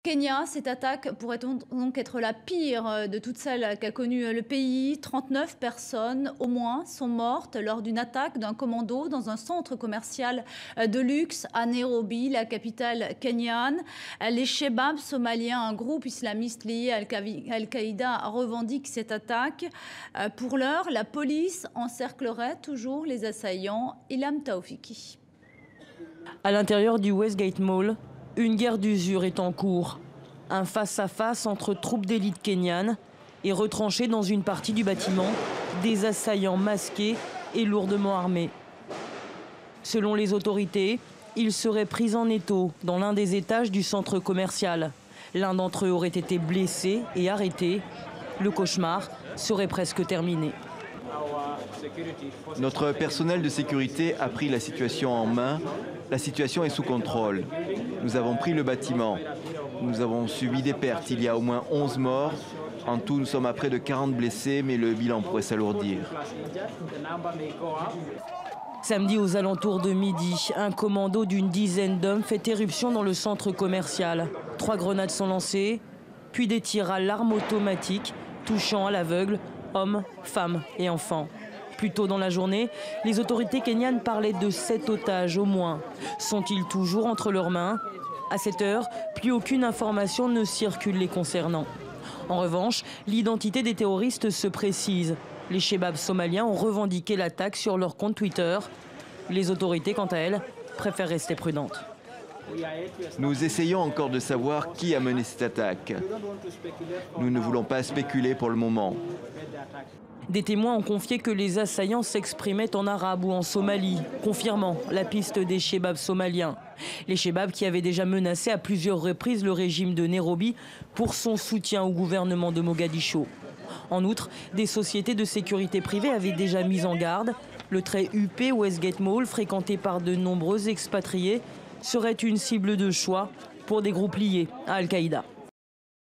Kenya, cette attaque pourrait donc être la pire de toutes celles qu'a connues le pays. 39 personnes au moins sont mortes lors d'une attaque d'un commando dans un centre commercial de luxe à Nairobi, la capitale kenyane. Les Shebabs somaliens, un groupe islamiste lié à Al-Qaïda, revendiquent cette attaque. Pour l'heure, la police encerclerait toujours les assaillants. Ilham Taoufiki. À l'intérieur du Westgate Mall, une guerre d'usure est en cours. Un face-à-face entre troupes d'élite kenyanes et retranchés dans une partie du bâtiment, des assaillants masqués et lourdement armés. Selon les autorités, ils seraient pris en étau dans l'un des étages du centre commercial. L'un d'entre eux aurait été blessé et arrêté. Le cauchemar serait presque terminé. Notre personnel de sécurité a pris la situation en main. La situation est sous contrôle. Nous avons pris le bâtiment. Nous avons subi des pertes. Il y a au moins 11 morts. En tout, nous sommes à près de 40 blessés, mais le bilan pourrait s'alourdir. Samedi aux alentours de midi, un commando d'une dizaine d'hommes fait éruption dans le centre commercial. 3 grenades sont lancées, puis des tirs à l'arme automatique, touchant à l'aveugle hommes, femmes et enfants. Plus tôt dans la journée, les autorités kenyanes parlaient de 7 otages au moins. Sont-ils toujours entre leurs mains? À cette heure, plus aucune information ne circule les concernant. En revanche, l'identité des terroristes se précise. Les Shebabs somaliens ont revendiqué l'attaque sur leur compte Twitter. Les autorités, quant à elles, préfèrent rester prudentes. Nous essayons encore de savoir qui a mené cette attaque. Nous ne voulons pas spéculer pour le moment. Des témoins ont confié que les assaillants s'exprimaient en arabe ou en somali, confirmant la piste des Shebabs somaliens. Les Shebabs qui avaient déjà menacé à plusieurs reprises le régime de Nairobi pour son soutien au gouvernement de Mogadiscio. En outre, des sociétés de sécurité privée avaient déjà mis en garde. Le très huppé Westgate Mall, fréquenté par de nombreux expatriés, serait une cible de choix pour des groupes liés à Al-Qaïda.